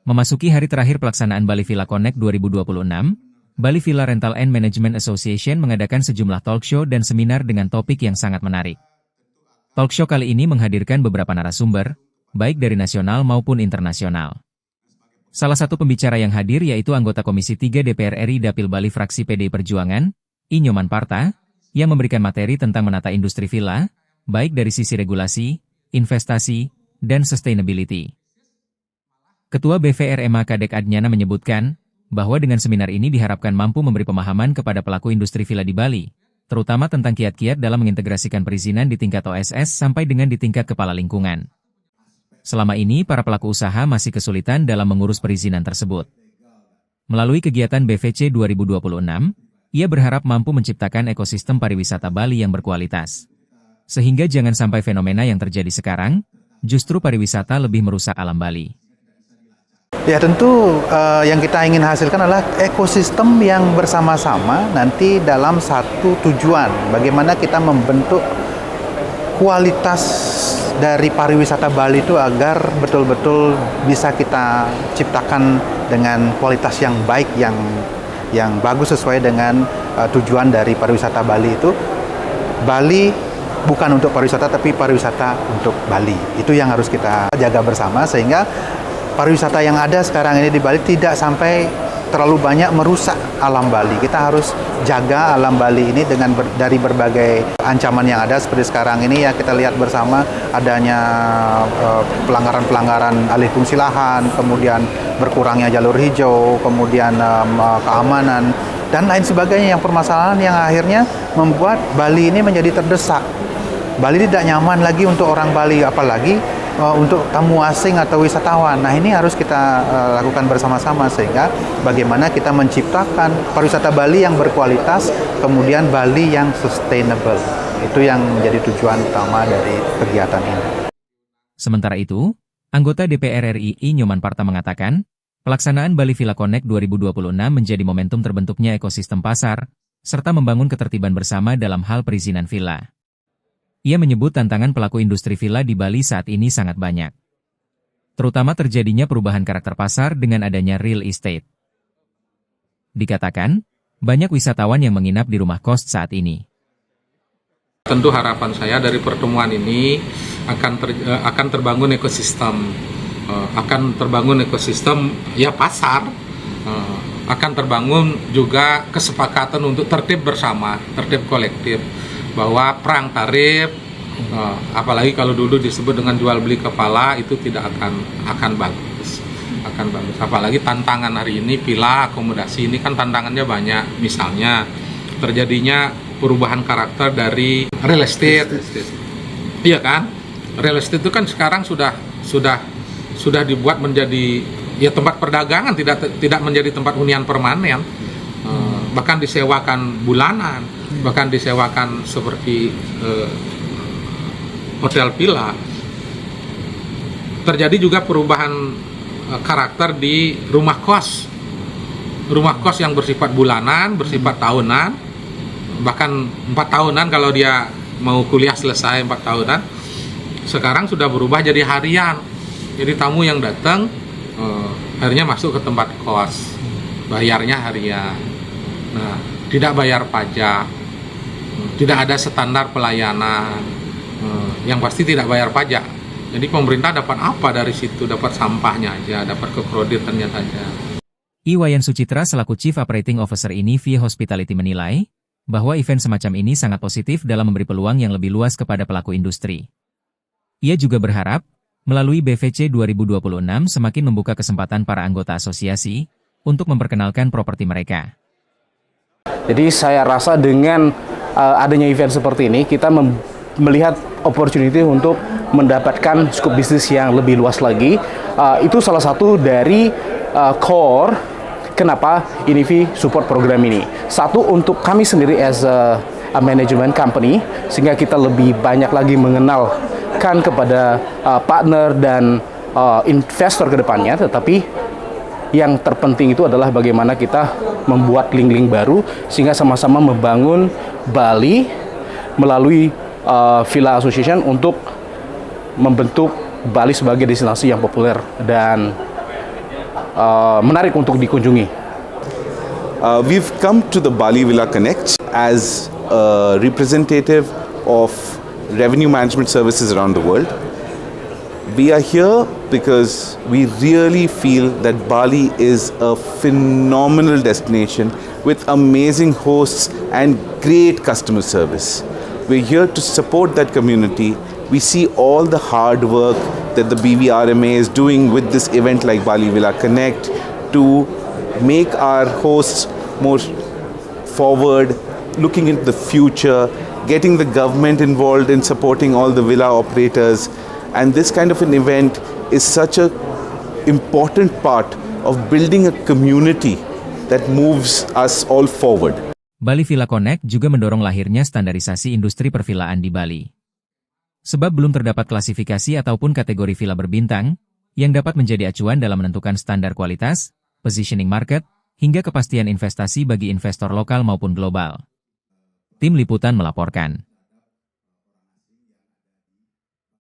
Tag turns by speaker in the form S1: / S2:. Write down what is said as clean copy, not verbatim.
S1: Memasuki hari terakhir pelaksanaan Bali Villa Connect 2026, Bali Villa Rental and Management Association mengadakan sejumlah talk show dan seminar dengan topik yang sangat menarik. Talk show kali ini menghadirkan beberapa narasumber, baik dari nasional maupun internasional. Salah satu pembicara yang hadir yaitu anggota Komisi 3 DPR RI Dapil Bali fraksi PDI Perjuangan, I. Nyoman Parta, yang memberikan materi tentang menata industri villa, baik dari sisi regulasi, investasi, dan sustainability. Ketua BVRMA Kadek Adnyana menyebutkan bahwa dengan seminar ini diharapkan mampu memberi pemahaman kepada pelaku industri villa di Bali, terutama tentang kiat-kiat dalam mengintegrasikan perizinan di tingkat OSS sampai dengan di tingkat kepala lingkungan. Selama ini, para pelaku usaha masih kesulitan dalam mengurus perizinan tersebut. Melalui kegiatan BVC 2026, ia berharap mampu menciptakan ekosistem pariwisata Bali yang berkualitas. Sehingga jangan sampai fenomena yang terjadi sekarang, justru pariwisata lebih merusak alam Bali.
S2: Ya tentu yang kita ingin hasilkan adalah ekosistem yang bersama-sama nanti dalam satu tujuan. Bagaimana kita membentuk kualitas dari pariwisata Bali itu agar betul-betul bisa kita ciptakan dengan kualitas yang baik, yang bagus sesuai dengan tujuan dari pariwisata Bali itu. Bali bukan untuk pariwisata tapi pariwisata untuk Bali. Itu yang harus kita jaga bersama sehingga pariwisata yang ada sekarang ini di Bali tidak sampai terlalu banyak merusak alam Bali. Kita harus jaga alam Bali ini dari berbagai ancaman yang ada seperti sekarang ini ya kita lihat bersama adanya pelanggaran-pelanggaran alih fungsi lahan, kemudian berkurangnya jalur hijau, kemudian keamanan dan lain sebagainya yang permasalahan yang akhirnya membuat Bali ini menjadi terdesak. Bali tidak nyaman lagi untuk orang Bali, apalagi untuk tamu asing atau wisatawan. Nah ini harus kita lakukan bersama-sama sehingga bagaimana kita menciptakan pariwisata Bali yang berkualitas, kemudian Bali yang sustainable. Itu yang menjadi tujuan utama dari kegiatan ini.
S1: Sementara itu, anggota DPR RI I. Nyoman Parta mengatakan, pelaksanaan Bali Villa Connect 2026 menjadi momentum terbentuknya ekosistem pasar, serta membangun ketertiban bersama dalam hal perizinan villa. Ia menyebut tantangan pelaku industri villa di Bali saat ini sangat banyak. Terutama terjadinya perubahan karakter pasar dengan adanya real estate. Dikatakan, banyak wisatawan yang menginap di rumah kos saat ini.
S3: Tentu harapan saya dari pertemuan ini akan terbangun ekosistem. Akan terbangun ekosistem ya pasar. Akan terbangun juga kesepakatan untuk tertib bersama, tertib kolektif. Bahwa perang tarif, apalagi kalau dulu disebut dengan jual beli kepala itu tidak akan bagus, apalagi tantangan hari ini villa akomodasi ini kan tantangannya banyak, misalnya terjadinya perubahan karakter dari real estate, iya kan, real estate itu kan sekarang sudah dibuat menjadi ya tempat perdagangan, tidak menjadi tempat hunian permanen. Bahkan disewakan bulanan, bahkan disewakan seperti hotel villa. Terjadi juga perubahan karakter di rumah kos. Rumah kos yang bersifat bulanan, bersifat tahunan, bahkan 4 tahunan kalau dia mau kuliah selesai 4 tahunan. Sekarang sudah berubah jadi harian. Jadi tamu yang datang akhirnya masuk ke tempat kos, bayarnya harian. Nah, tidak bayar pajak, tidak ada standar pelayanan, yang pasti tidak bayar pajak. Jadi pemerintah dapat apa dari situ? Dapat sampahnya aja, dapat kekreditannya saja.
S1: Iwayan Sucitra selaku Chief Operating Officer ini via Hospitality menilai bahwa event semacam ini sangat positif dalam memberi peluang yang lebih luas kepada pelaku industri. Ia juga berharap, melalui BVC 2026 semakin membuka kesempatan para anggota asosiasi untuk memperkenalkan properti mereka.
S4: Jadi saya rasa dengan adanya event seperti ini, kita melihat opportunity untuk mendapatkan scope bisnis yang lebih luas lagi. Itu salah satu dari core kenapa Inivi support program ini. Satu, untuk kami sendiri as a management company, sehingga kita lebih banyak lagi mengenalkan kepada partner dan investor ke depannya, tetapi yang terpenting itu adalah bagaimana kita membuat link-link baru sehingga sama-sama membangun Bali melalui Villa Association untuk membentuk Bali sebagai destinasi yang populer dan menarik untuk dikunjungi.
S5: We've come to the Bali Villa Connect as a representative of revenue management services around the world. We are here because we really feel that Bali is a phenomenal destination with amazing hosts and great customer service. We're here to support that community. We see all the hard work that the BVRMA is doing with this event like Bali Villa Connect to make our hosts more forward, looking into the future, getting the government involved in supporting all the villa operators. And this kind of an event is such an important part of building a community that moves us all forward.
S1: Bali Villa Connect juga mendorong lahirnya standarisasi industri pervilaan di Bali. Sebab belum terdapat klasifikasi ataupun kategori villa berbintang, yang dapat menjadi acuan dalam menentukan standar kualitas, positioning market, hingga kepastian investasi bagi investor lokal maupun global. Tim Liputan melaporkan.